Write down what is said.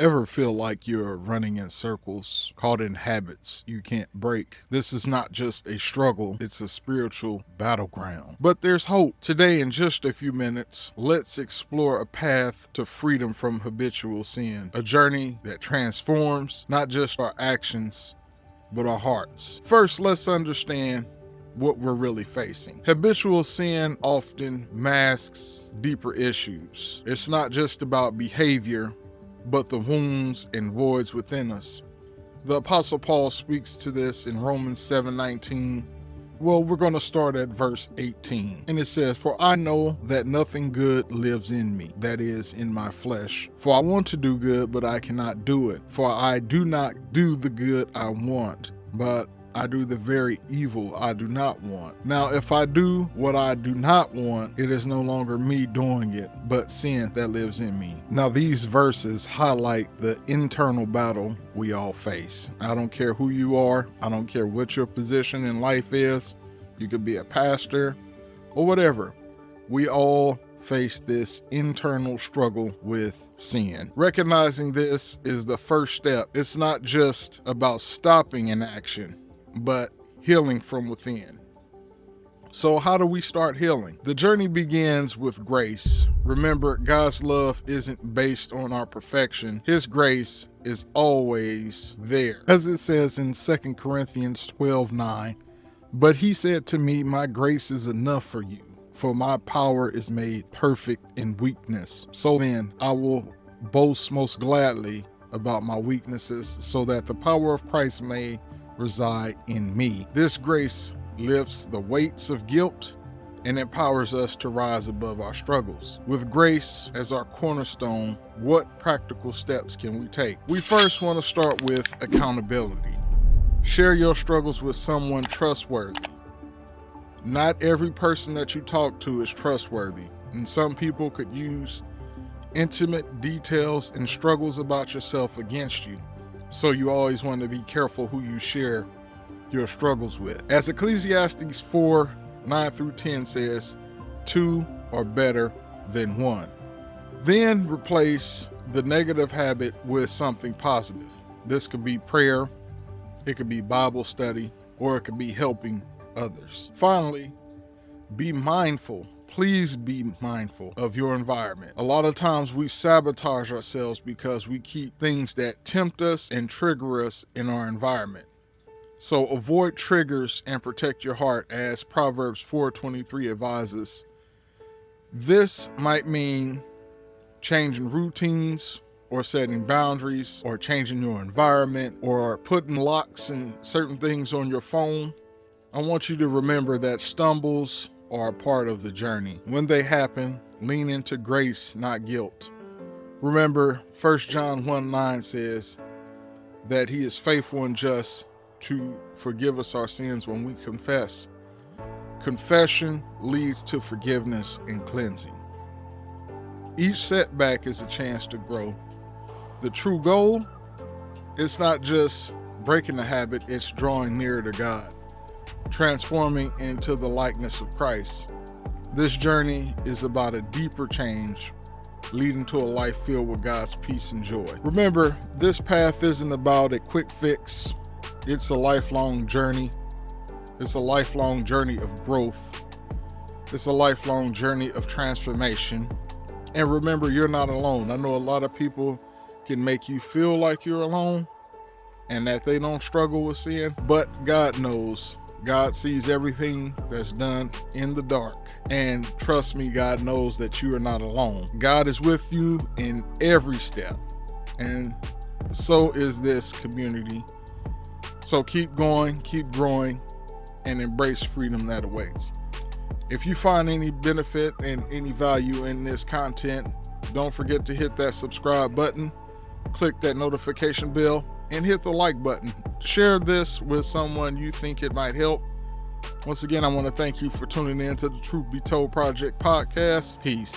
Ever feel like you're running in circles, caught in habits you can't break? This is not just a struggle, it's a spiritual battleground. But there's hope. Today, in just a few minutes, let's explore a path to freedom from habitual sin, a journey that transforms not just our actions, but our hearts. First, let's understand what we're really facing. Habitual sin often masks deeper issues. It's not just about behavior, but the wounds and voids within us. The Apostle Paul speaks to this in Romans 7:19. Well, we're going to start at verse 18. And it says, "For I know that nothing good lives in me, that is, in my flesh. For I want to do good, but I cannot do it. For I do not do the good I want, but I do the very evil I do not want. Now, if I do what I do not want, it is no longer me doing it, but sin that lives in me." Now, these verses highlight the internal battle we all face. I don't care who you are. I don't care what your position in life is. You could be a pastor or whatever. We all face this internal struggle with sin. Recognizing this is the first step. It's not just about stopping an action, but healing from within. So how do we start healing? The journey begins with grace. Remember, God's love isn't based on our perfection. His grace is always there. As it says in 2 Corinthians 12:9, "But he said to me, my grace is enough for you, for my power is made perfect in weakness. So then I will boast most gladly about my weaknesses, so that the power of Christ may reside in me." This grace lifts the weights of guilt and empowers us to rise above our struggles. With grace as our cornerstone, what practical steps can we take? We first want to start with accountability. Share your struggles with someone trustworthy. Not every person that you talk to is trustworthy, and some people could use intimate details and struggles about yourself against you. So you always want to be careful who you share your struggles with. As Ecclesiastes 4:9-10 says, "Two are better than one." Then replace the negative habit with something positive. This could be prayer, it could be Bible study, or it could be helping others. Finally, be mindful. Please be mindful of your environment. A lot of times we sabotage ourselves because we keep things that tempt us and trigger us in our environment. So avoid triggers and protect your heart, as Proverbs 4:23 advises. This might mean changing routines, or setting boundaries, or changing your environment, or putting locks and certain things on your phone. I want you to remember that stumbles are a part of the journey. When they happen, lean into grace, not guilt. Remember, 1 John 1:9 says that he is faithful and just to forgive us our sins when we confess. Confession leads to forgiveness and cleansing. Each setback is a chance to grow. The true goal is not just breaking the habit, it's drawing nearer to God, transforming into the likeness of Christ. This journey is about a deeper change, leading to a life filled with God's peace and joy. Remember, this path isn't about a quick fix. It's a lifelong journey. It's a lifelong journey of growth. It's a lifelong journey of transformation. And remember, you're not alone. I know a lot of people can make you feel like you're alone and that they don't struggle with sin, but God knows. God sees everything that's done in the dark. And trust me, God knows that you are not alone. God is with you in every step. And so is this community. So keep going, keep growing, and embrace freedom that awaits. If you find any benefit and any value in this content, don't forget to hit that subscribe button, click that notification bell, and hit the like button. Share this with someone you think it might help. Once again, I want to thank you for tuning in to the Truth Be Told Project podcast. Peace.